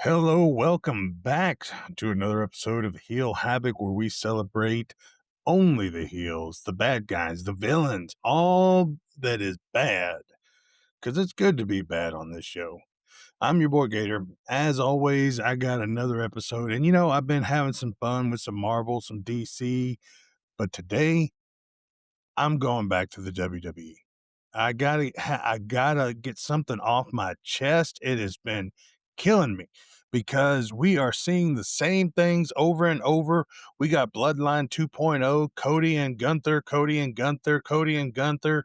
Hello, welcome back to another episode of Heel Havoc, where we celebrate only the heels, the bad guys, the villains, all that is bad. Because it's good to be bad on this show. I'm your boy Gator. As always, I got another episode, and I've been having some fun with some Marvel, some DC, but today I'm going back to the WWE. I gotta get something off my chest. It has been killing me because we are seeing the same things over and over. We got Bloodline 2.0, Cody and Gunther, Cody and Gunther, Cody and Gunther.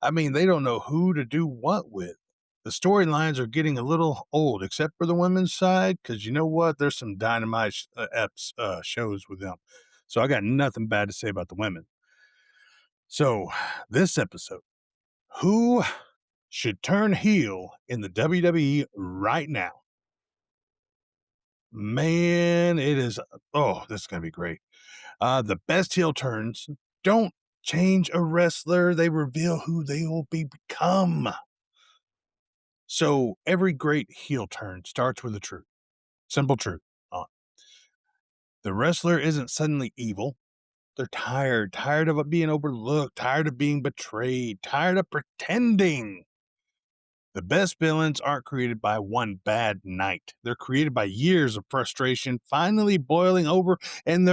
I mean, they don't know who to do what with. The storylines are getting a little old, except for the women's side, because you know what? There's some dynamite shows with them. So I got nothing bad to say about the women. So, this episode, who should turn heel in the WWE right now? Man, it is. Oh, this is going to be great. The best heel turns don't change a wrestler, they reveal who they will become. So, every great heel turn starts with a truth. Simple truth. The wrestler isn't suddenly evil. They're tired of it being overlooked, tired of being betrayed, tired of pretending. The best villains aren't created by one bad night. They're created by years of frustration finally boiling over. And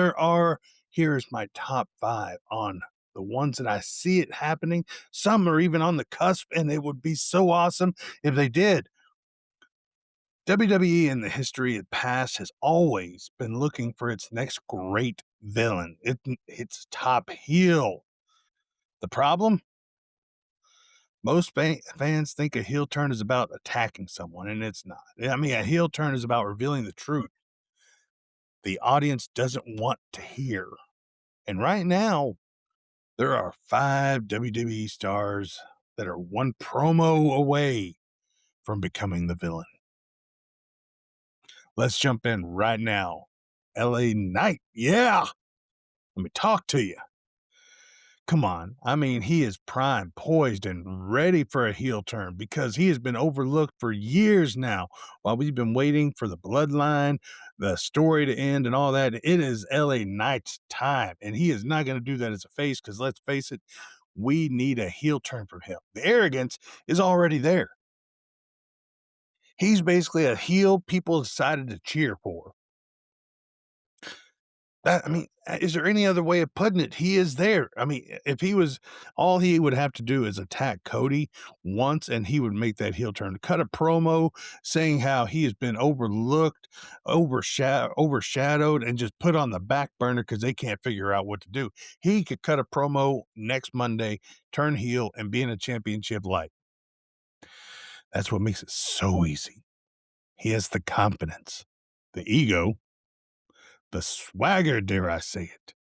here's my top five on the ones that I see it happening. Some are even on the cusp, and it would be so awesome if they did. WWE in the history of past has always been looking for its next great villain. Its top heel. The problem? Most fans think a heel turn is about attacking someone, and it's not. I mean, a heel turn is about revealing the truth the audience doesn't want to hear. And right now, there are 5 WWE stars that are one promo away from becoming the villain. Let's jump in right now. LA Knight. Yeah. Let me talk to you. Come on. I mean, he is prime, poised, and ready for a heel turn because he has been overlooked for years now while we've been waiting for the bloodline, the story to end, and all that. It is LA Knight's time, and he is not going to do that as a face because let's face it, we need a heel turn from him. The arrogance is already there. He's basically a heel people decided to cheer for. I mean, is there any other way of putting it? He is there. I mean, if he was all he would have to do is attack Cody once and he would make that heel turn. Cut a promo saying how he has been overlooked, overshadowed, and just put on the back burner because they can't figure out what to do. He could cut a promo next Monday, turn heel, and be in a championship light. That's what makes it so easy. He has the confidence, the ego, the swagger, dare I say it.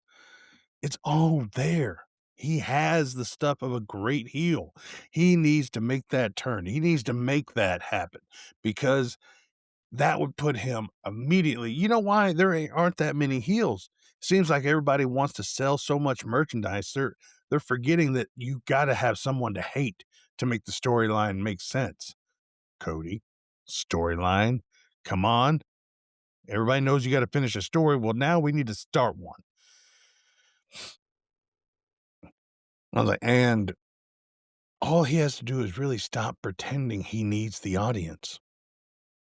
It's all there. He has the stuff of a great heel. He needs to make that turn. He needs to make that happen because that would put him immediately. You know why aren't that many heels? Seems like everybody wants to sell so much merchandise. They're forgetting that you got to have someone to hate to make the storyline make sense. Cody, storyline. Come on. Everybody knows you got to finish a story. Well, now we need to start one. I was like, and all he has to do is really stop pretending he needs the audience.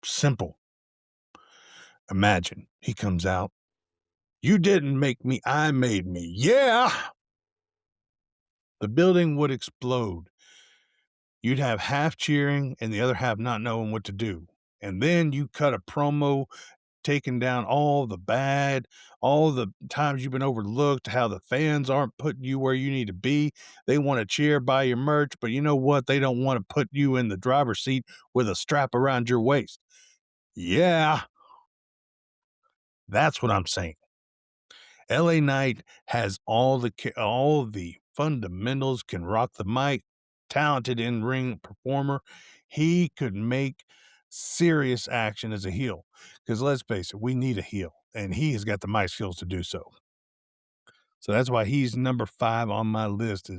Simple. Imagine he comes out. You didn't make me, I made me. Yeah. The building would explode. You'd have half cheering and the other half not knowing what to do. And then you cut a promo taking down all the times you've been overlooked, how the fans aren't putting you where you need to be. They want to cheer, buy your merch, but you know what? They don't want to put you in the driver's seat with a strap around your waist. Yeah, that's what I'm saying. LA Knight has all the fundamentals, can rock the mic, talented in-ring performer. He could make serious action as a heel. Because let's face it, we need a heel, and he has got the mic skills to do so. So that's why he's number 5 on my list.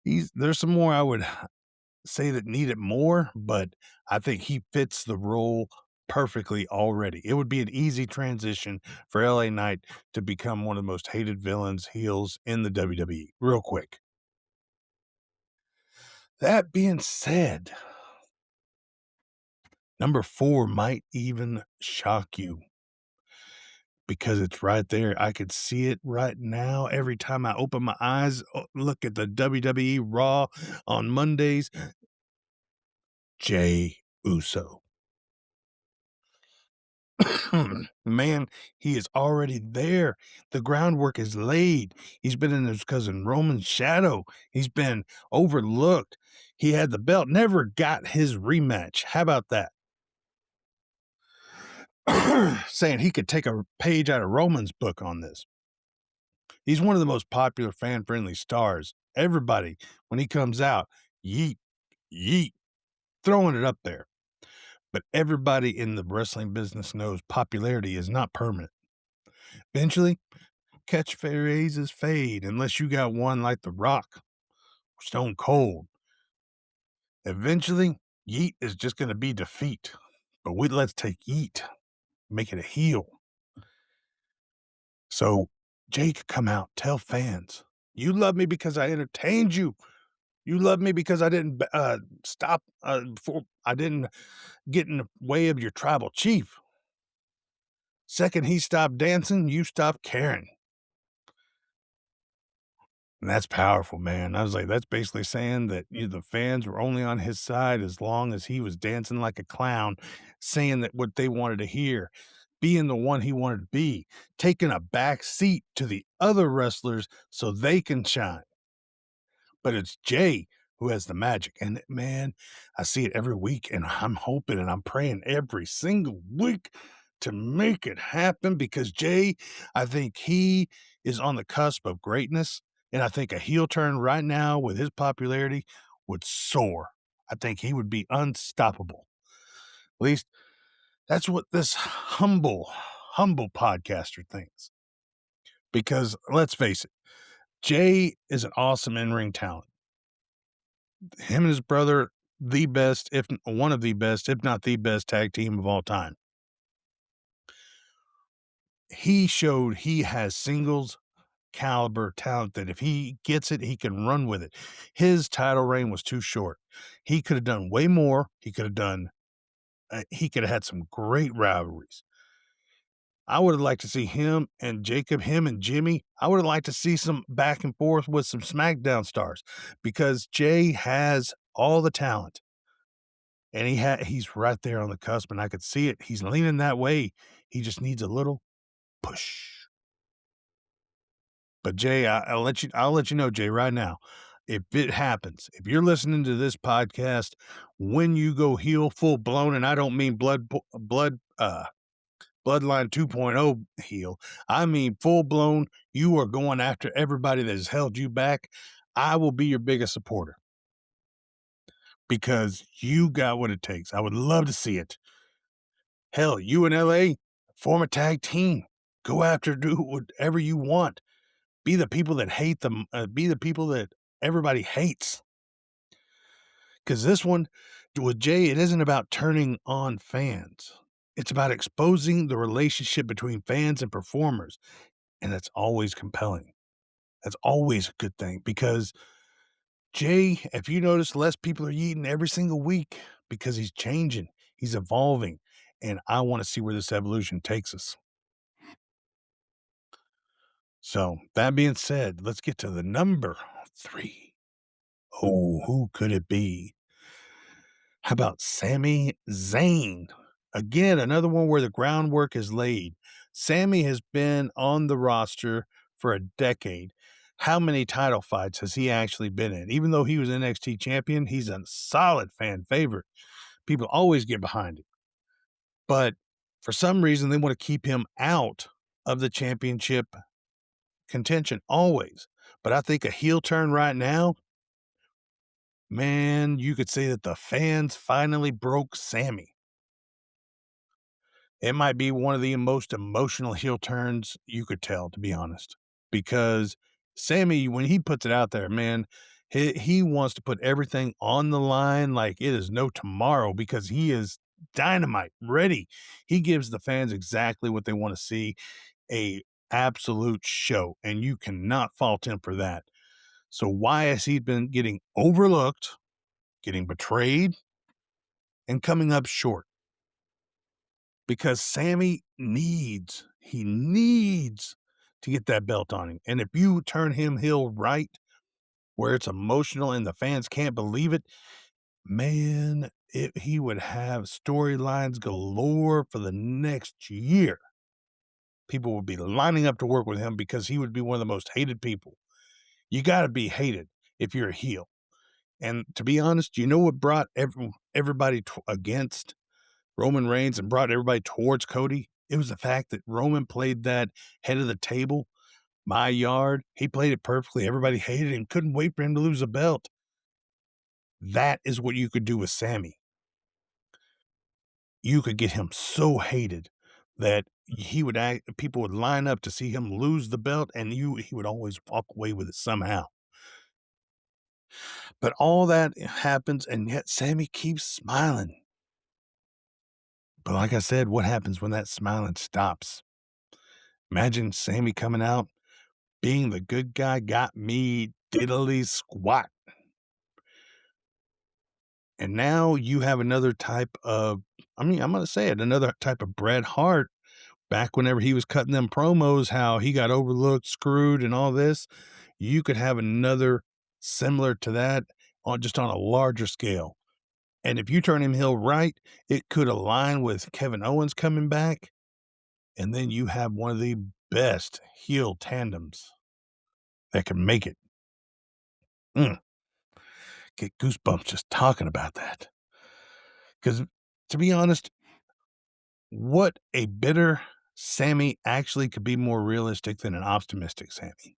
There's some more I would say that need it more, but I think he fits the role perfectly already. It would be an easy transition for LA Knight to become one of the most hated villains, heels in the WWE, real quick. That being said, number 4 might even shock you because it's right there. I could see it right now every time I open my eyes, look at the WWE Raw on Mondays. Jey Uso. Man, he is already there. The groundwork is laid. He's been in his cousin Roman's shadow. He's been overlooked. He had the belt, never got his rematch. How about that? Saying he could take a page out of Roman's book on this. He's one of the most popular fan friendly stars. Everybody, when he comes out, yeet, yeet, throwing it up there. But everybody in the wrestling business knows popularity is not permanent. Eventually, catchphrases fade unless you got one like The Rock or Stone Cold. Eventually, yeet is just going to be defeat. But let's take yeet, make it a heel. So Jay could come out, tell fans, you love me because I entertained you. You love me because I didn't stop before I didn't get in the way of your tribal chief. Second he stopped dancing, you stopped caring. And that's powerful, man. I was like, that's basically saying that the fans were only on his side as long as he was dancing like a clown, saying that what they wanted to hear, being the one he wanted to be, taking a back seat to the other wrestlers so they can shine. But it's Jay who has the magic. And man, I see it every week, and I'm hoping and I'm praying every single week to make it happen because Jay, I think he is on the cusp of greatness. And I think a heel turn right now with his popularity would soar. I think he would be unstoppable. At least that's what this humble podcaster thinks. Because let's face it, Jay is an awesome in ring talent. Him and his brother, the best, if one of the best, if not the best tag team of all time. He showed he has singles caliber talent that if he gets it, he can run with it. His title reign was too short. He could have done way more. He could have had some great rivalries. I would have liked to see him and Jacob, him and Jimmy. I would have liked to see some back and forth with some SmackDown stars because Jay has all the talent. And he's right there on the cusp, and I could see it. He's leaning that way. He just needs a little push. But Jay, I'll let you know, Jay, right now. If it happens, if you're listening to this podcast, when you go heel full blown, and I don't mean bloodline 2.0 heel, I mean full blown, you are going after everybody that has held you back. I will be your biggest supporter because you got what it takes. I would love to see it. Hell, you and LA, form a tag team. Go after, do whatever you want. Be the people that hate them. Be the people that everybody hates. Because this one with Jay, it isn't about turning on fans. It's about exposing the relationship between fans and performers. And that's always compelling. That's always a good thing because Jay, if you notice, less people are eating every single week because he's changing, he's evolving. And I want to see where this evolution takes us. So, that being said, let's get to the number 3. Oh, who could it be? How about Sami Zayn? Again, another one where the groundwork is laid. Sami has been on the roster for a decade. How many title fights has he actually been in? Even though he was NXT champion, he's a solid fan favorite. People always get behind him. But for some reason, they want to keep him out of the championship contention always. But I think a heel turn right now, man, you could say that the fans finally broke Sammy. It might be one of the most emotional heel turns you could tell, to be honest, because Sammy, when he puts it out there, man, he wants to put everything on the line like it is no tomorrow because he is dynamite, ready. He gives the fans exactly what they want to see, a absolute show, and you cannot fault him for that. So why has he been getting overlooked, getting betrayed, and coming up short? Because Sammy needs to get that belt on him. And if you turn him heel right, where it's emotional and the fans can't believe it, man, he would have storylines galore for the next year. People would be lining up to work with him because he would be one of the most hated people. You got to be hated if you're a heel. And to be honest, you know what brought everybody against Roman Reigns and brought everybody towards Cody? It was the fact that Roman played that head of the table, my yard. He played it perfectly. Everybody hated him, couldn't wait for him to lose a belt. That is what you could do with Sammy. You could get him so hated that he would act people would line up to see him lose the belt, and he would always walk away with it somehow. But all that happens, and yet Sammy keeps smiling. But like I said, what happens when that smiling stops? Imagine Sammy coming out, being the good guy, got me diddly squat. And now you have another type of, I mean, I'm gonna say it, another type of Bret Hart back whenever he was cutting them promos, how he got overlooked, screwed, and all this. You could have another similar to that on just on a larger scale. And if you turn him heel right, it could align with Kevin Owens coming back, and then you have one of the best heel tandems that can make it. Mm, get goosebumps just talking about that. Because to be honest, what a bitter Sammy actually could be more realistic than an optimistic Sammy?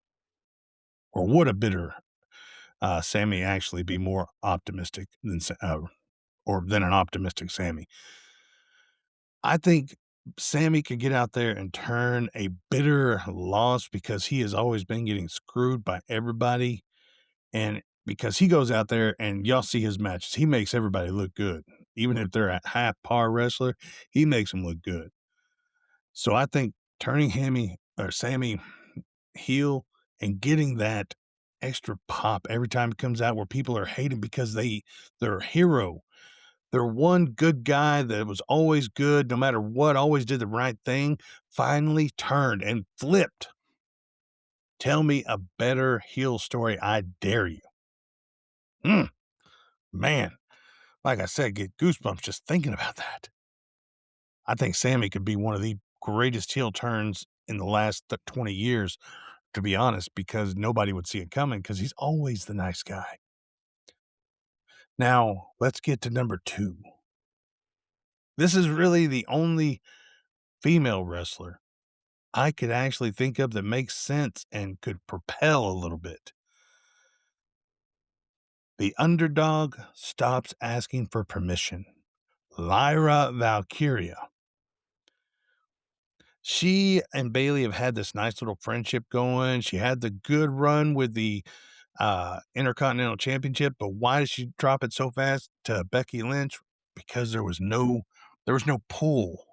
Or would a bitter Sammy actually be more optimistic than or than an optimistic Sammy? I think Sammy could get out there and turn a bitter loss because he has always been getting screwed by everybody. And because he goes out there and y'all see his matches, he makes everybody look good. Even if they're a half par wrestler, he makes them look good. So I think turning Hammy or Sammy heel and getting that extra pop every time it comes out where people are hating because they're a hero. They're one good guy that was always good, no matter what, always did the right thing, finally turned and flipped. Tell me a better heel story, I dare you. Mm, man, like I said, get goosebumps just thinking about that. I think Sammy could be one of the greatest heel turns in the last 20 years, to be honest, because nobody would see it coming because he's always the nice guy. Now, let's get to number 2. This is really the only female wrestler I could actually think of that makes sense and could propel a little bit. The underdog stops asking for permission. Lyra Valkyria. She and Bailey have had this nice little friendship going. She had the good run with the Intercontinental Championship, but why did she drop it so fast to Becky Lynch? Because there was no pull.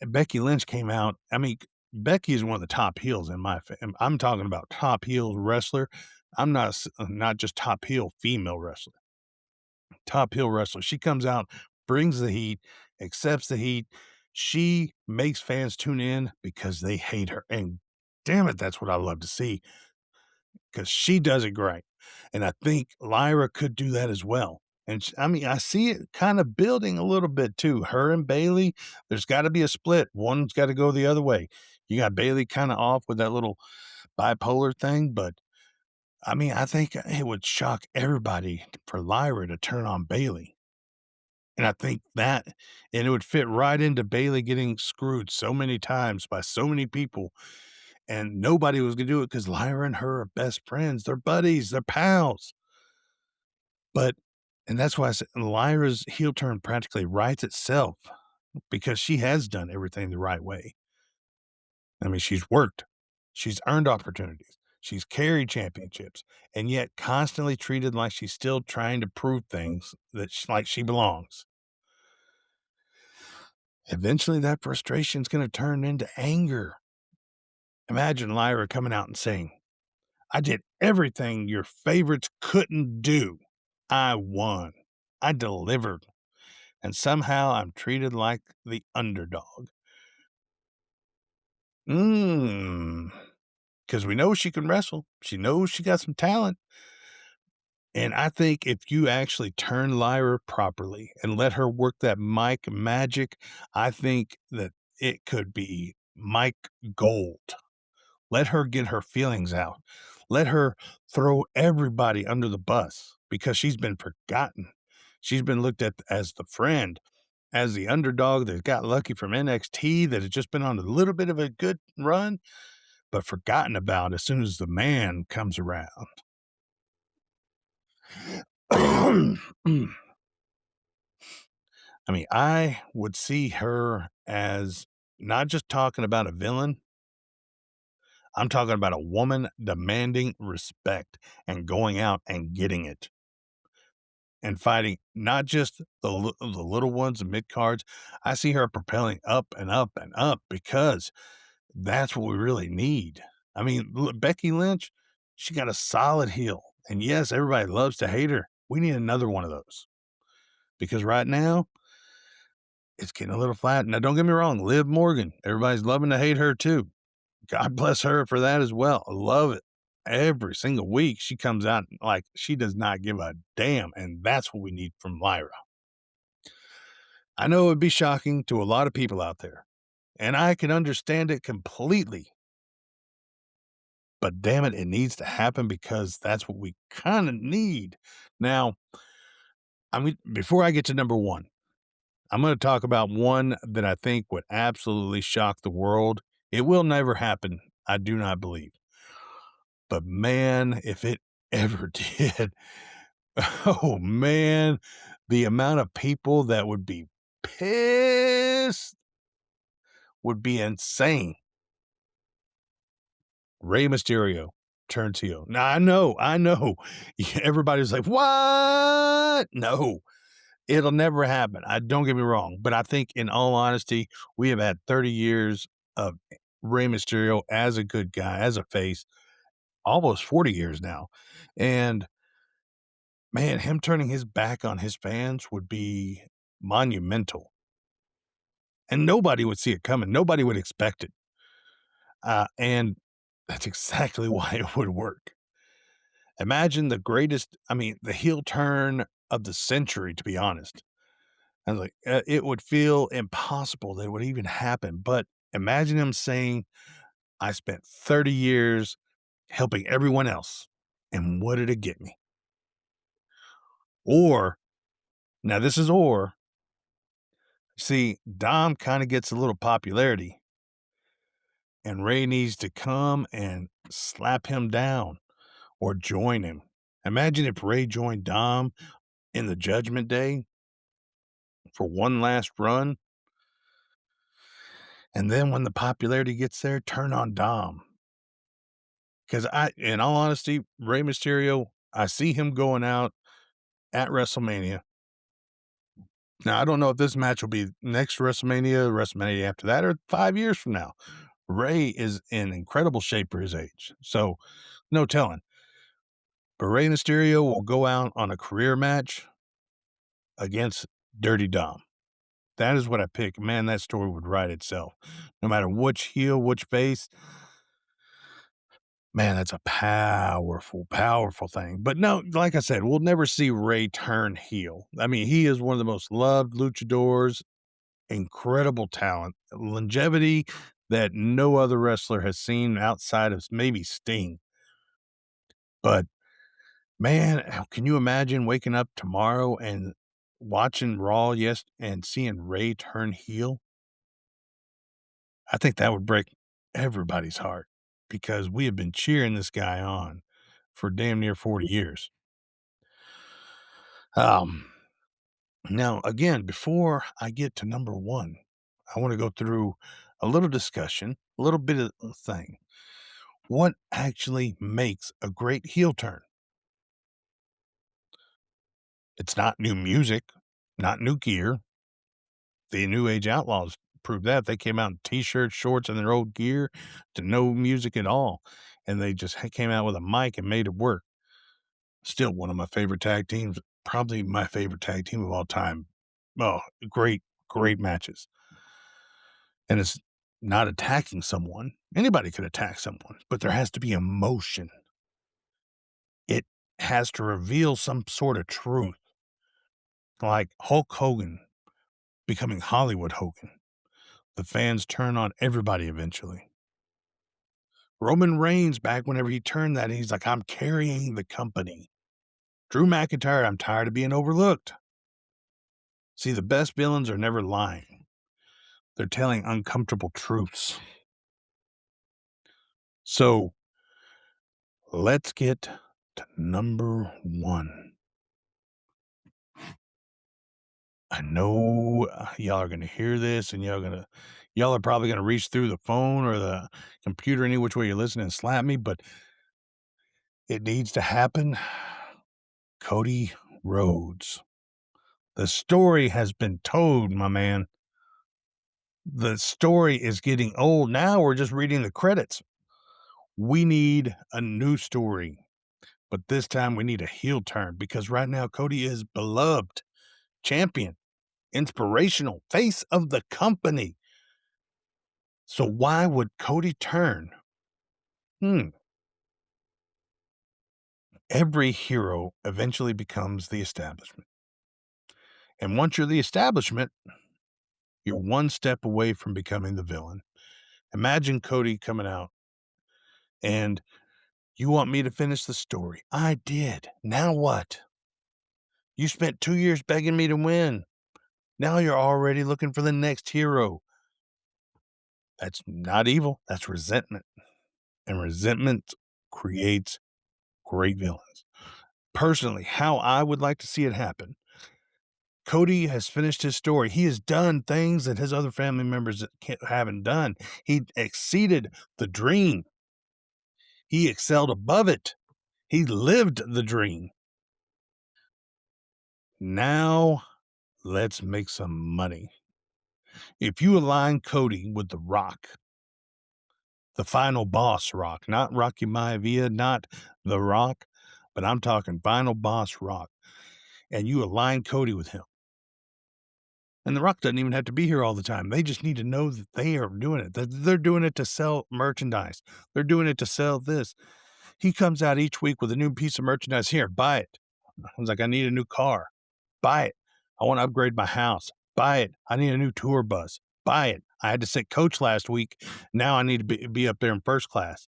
Becky Lynch came out. I mean, Becky is one of the top heels in I'm talking about top heel wrestler. I'm not just top heel female wrestler. Top heel wrestler. She comes out, brings the heat, accepts the heat. She makes fans tune in because they hate her. And damn it, that's what I love to see because she does it great. And I think Lyra could do that as well. And I mean, I see it kind of building a little bit too. Her and Bailey, there's got to be a split. One's got to go the other way. You got Bailey kind of off with that little bipolar thing, but I mean, I think it would shock everybody for Lyra to turn on Bailey. And I think that, and it would fit right into Bailey getting screwed so many times by so many people, and nobody was gonna do it because Lyra and her are best friends. They're buddies, they're pals. But and that's why I said Lyra's heel turn practically writes itself because she has done everything the right way. I mean, she's worked, she's earned opportunities, she's carried championships, and yet constantly treated like she's still trying to prove things that like she belongs. Eventually, that frustration's going to turn into anger. Imagine Lyra coming out and saying, I did everything your favorites couldn't do. I won. I delivered. And somehow I'm treated like the underdog. Mmm. Because we know she can wrestle. She knows she got some talent. And I think if you actually turn Lyra properly and let her work that mic magic, I think that it could be Mike Gold. Let her get her feelings out. Let her throw everybody under the bus because she's been forgotten. She's been looked at as the friend, as the underdog that got lucky from NXT that has just been on a little bit of a good run, but forgotten about as soon as the man comes around. I mean, I would see her as not just talking about a villain, I'm talking about a woman demanding respect and going out and getting it and fighting not just the little ones and mid cards. I see her propelling up and up and up because that's what we really need. I mean, Becky Lynch, she got a solid heel. And yes, everybody loves to hate her. We need another one of those because right now, it's getting a little flat. Now, don't get me wrong, Liv Morgan, everybody's loving to hate her too. God bless her for that as well. I love it. Every single week, she comes out like she does not give a damn, and that's what we need from Lyra. I know it would be shocking to a lot of people out there, and I can understand it completely, but damn it, it needs to happen because that's what we kind of need. Now, I mean, before I get to number one, I'm going to talk about one that I think would absolutely shock the world. It will never happen, I do not believe. But man, if it ever did, oh man, the amount of people that would be pissed would be insane. Rey Mysterio turns heel. Now I know. Everybody's like, what? No, it'll never happen. I don't get me wrong, but I think in all honesty, we have had 30 years of Rey Mysterio as a good guy, as a face, almost 40 years now. And man, him turning his back on his fans would be monumental, and nobody would see it coming. Nobody would expect it. And that's exactly why it would work. Imagine the greatest, I mean, the heel turn of the century, to be honest. I was like, it would feel impossible that it would even happen. But imagine him saying, I spent 30 years helping everyone else. And what did it get me? Or, now this is see, Dom kind of gets a little popularity, and Ray needs to come and slap him down or join him. Imagine if Ray joined Dom in the Judgment Day for one last run, and then when the popularity gets there, turn on Dom. Because in all honesty, Ray Mysterio, I see him going out at WrestleMania. Now, I don't know if this match will be next WrestleMania, WrestleMania after that, or 5 years from now. Ray is in incredible shape for his age. So, no telling. But Rey Mysterio will go out on a career match against Dirty Dom. That is what I pick. Man, that story would write itself. No matter which heel, which face, man, that's a powerful, powerful thing. But no, like I said, we'll never see Ray turn heel. I mean, he is one of the most loved luchadors, incredible talent, longevity that no other wrestler has seen outside of maybe Sting. But man, can you imagine waking up tomorrow and watching Raw, yes, and seeing Ray turn heel? I think that would break everybody's heart because we have been cheering this guy on for damn near 40 years. Um, Now, again, before I get to number one, I want to go through a little discussion, a little bit of a thing. What actually makes a great heel turn? It's not new music, not new gear. The New Age Outlaws proved that. They came out in T-shirts, shorts, and their old gear to no music at all, and they just came out with a mic and made it work. Still one of my favorite tag teams, probably my favorite tag team of all time. Oh, great, great matches. And it's not attacking someone. Anybody could attack someone, but there has to be emotion. It has to reveal some sort of truth, like Hulk Hogan becoming Hollywood Hogan. The fans turn on everybody eventually. Roman Reigns, back whenever he turned that, he's like, I'm carrying the company. Drew McIntyre, I'm tired of being overlooked. See, the best villains are never lying. They're telling uncomfortable truths. So let's get to number one. I know y'all are going to hear this and y'all are probably going to reach through the phone or the computer any which way you're listening and slap me, but it needs to happen. Cody Rhodes. The story has been told, my man. The story is getting old. Now we're just reading the credits. We need a new story, but this time we need a heel turn because right now Cody is beloved, champion, inspirational, face of the company. So why would Cody turn? Every hero eventually becomes the establishment. And once you're the establishment, you're one step away from becoming the villain. Imagine Cody coming out and you want me to finish the story. I did. Now what? You spent 2 years begging me to win. Now you're already looking for the next hero. That's not evil. That's resentment. And resentment creates great villains. Personally, how I would like to see it happen. Cody has finished his story. He has done things that his other family members haven't done. He exceeded the dream. He excelled above it. He lived the dream. Now, let's make some money. If you align Cody with The Rock, the final boss Rock, not Rocky Maivia, not The Rock, but I'm talking final boss Rock, and you align Cody with him. And The Rock doesn't even have to be here all the time. They just need to know that they are doing it. They're doing it to sell merchandise. They're doing it to sell this. He comes out each week with a new piece of merchandise. Here, buy it. I was like, I need a new car. Buy it. I want to upgrade my house. Buy it. I need a new tour bus. Buy it. I had to sit coach last week. Now I need to be up there in first class.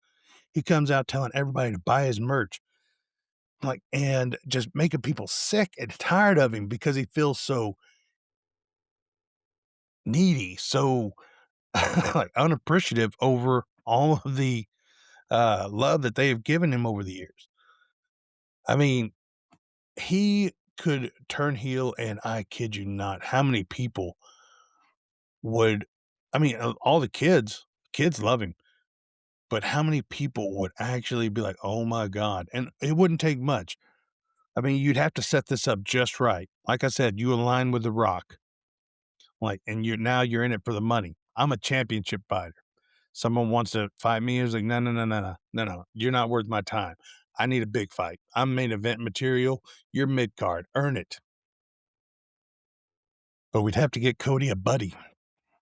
He comes out telling everybody to buy his merch. Like, and just making people sick and tired of him because he feels so needy, so like unappreciative over all of the love that they have given him over the years. I mean, he could turn heel, and I kid you not, how many people would, I mean, all the kids love him, but how many people would actually be like, oh my God? And it wouldn't take much. I mean, you'd have to set this up just right. Like I said, you align with The Rock, like, and you're in it for the money. I'm a championship fighter. Someone wants to fight me. It's like, no, no, no, no, no, no, no. You're not worth my time. I need a big fight. I'm main event material. You're mid card. Earn it. But we'd have to get Cody a buddy,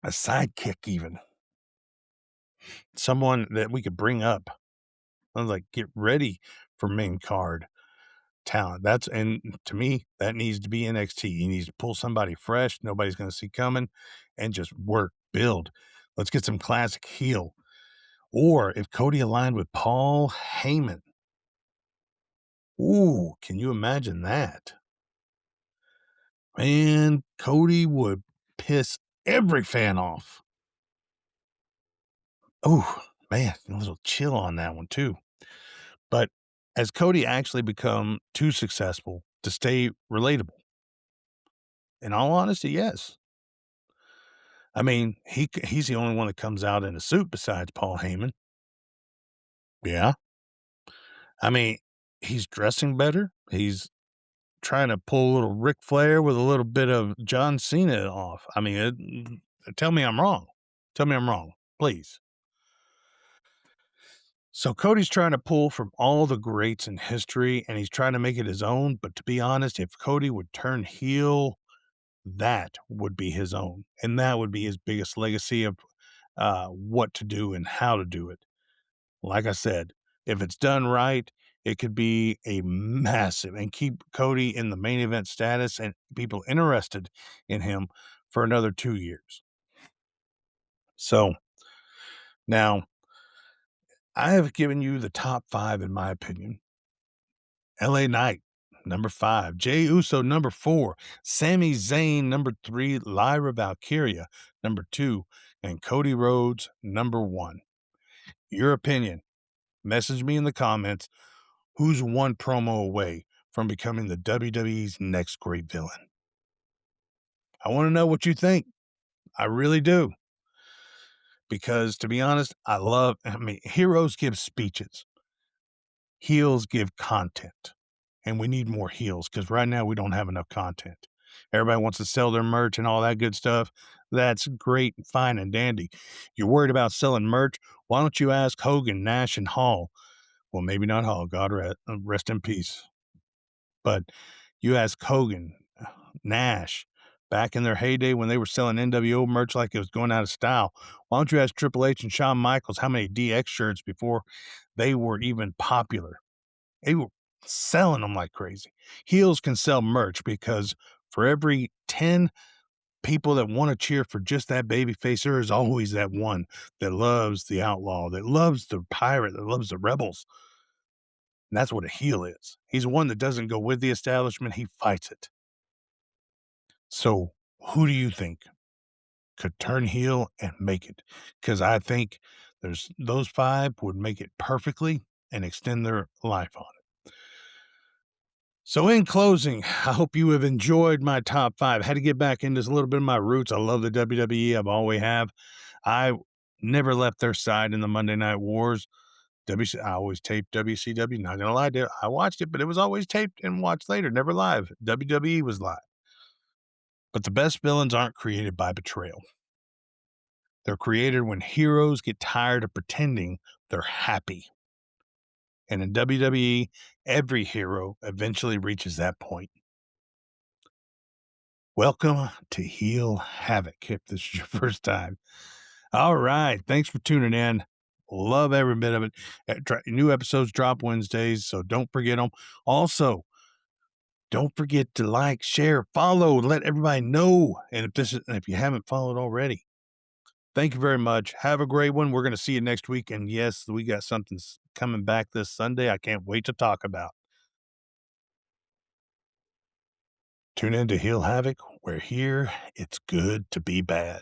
a sidekick, even someone that we could bring up. I was like, get ready for main card talent. And to me, that needs to be NXT. He needs to pull somebody fresh. Nobody's going to see coming, and just work, build. Let's get some classic heel. Or if Cody aligned with Paul Heyman. Ooh, can you imagine that? Man, Cody would piss every fan off. Oh, man, a little chill on that one too. But has Cody actually become too successful to stay relatable? In all honesty, yes. I mean, he's the only one that comes out in a suit besides Paul Heyman. Yeah. I mean, he's dressing better. He's trying to pull a little Ric Flair with a little bit of John Cena off. I mean, tell me I'm wrong. Tell me I'm wrong, please. So Cody's trying to pull from all the greats in history and he's trying to make it his own. But to be honest, if Cody would turn heel, that would be his own. And that would be his biggest legacy of what to do and how to do it. Like I said, if it's done right, it could be a massive and keep Cody in the main event status and people interested in him for another 2 years. So now I have given you the top five, in my opinion. LA Knight, number five. Jey Uso, number four. Sami Zayn, number three. Lyra Valkyria, number two. And Cody Rhodes, number one. Your opinion. Message me in the comments. Who's one promo away from becoming the WWE's next great villain? I want to know what you think. I really do. Because to be honest, I mean, heroes give speeches, heels give content. And we need more heels because right now we don't have enough content. Everybody wants to sell their merch and all that good stuff. That's great, fine, and dandy. You're worried about selling merch? Why don't you ask Hogan, Nash, and Hall? Well, maybe not Hall. God rest in peace. But you ask Hogan, Nash, back in their heyday when they were selling NWO merch like it was going out of style. Why don't you ask Triple H and Shawn Michaels how many DX shirts before they were even popular? They were selling them like crazy. Heels can sell merch because for every 10 people that want to cheer for just that baby face, there is always that one that loves the outlaw, that loves the pirate, that loves the rebels. And that's what a heel is. He's one that doesn't go with the establishment, he fights it. So, who do you think could turn heel and make it? Because I think there's those five would make it perfectly and extend their life on it. So, in closing, I hope you have enjoyed my top five. Had to get back into a little bit of my roots. I love the WWE. I've always have. I never left their side in the Monday Night Wars. I always taped WCW. Not gonna lie, I watched it, but it was always taped and watched later, never live. WWE was live. But the best villains aren't created by betrayal. They're created when heroes get tired of pretending they're happy. And in WWE, every hero eventually reaches that point. Welcome to Heel Havoc, if this is your first time. All right. Thanks for tuning in. Love every bit of it. New episodes drop Wednesdays, so don't forget them. Also, don't forget to like, share, follow, let everybody know. And if you haven't followed already, thank you very much. Have a great one. We're going to see you next week. And yes, we got something coming back this Sunday I can't wait to talk about. Tune in to Heel Havoc. We're here. It's good to be bad.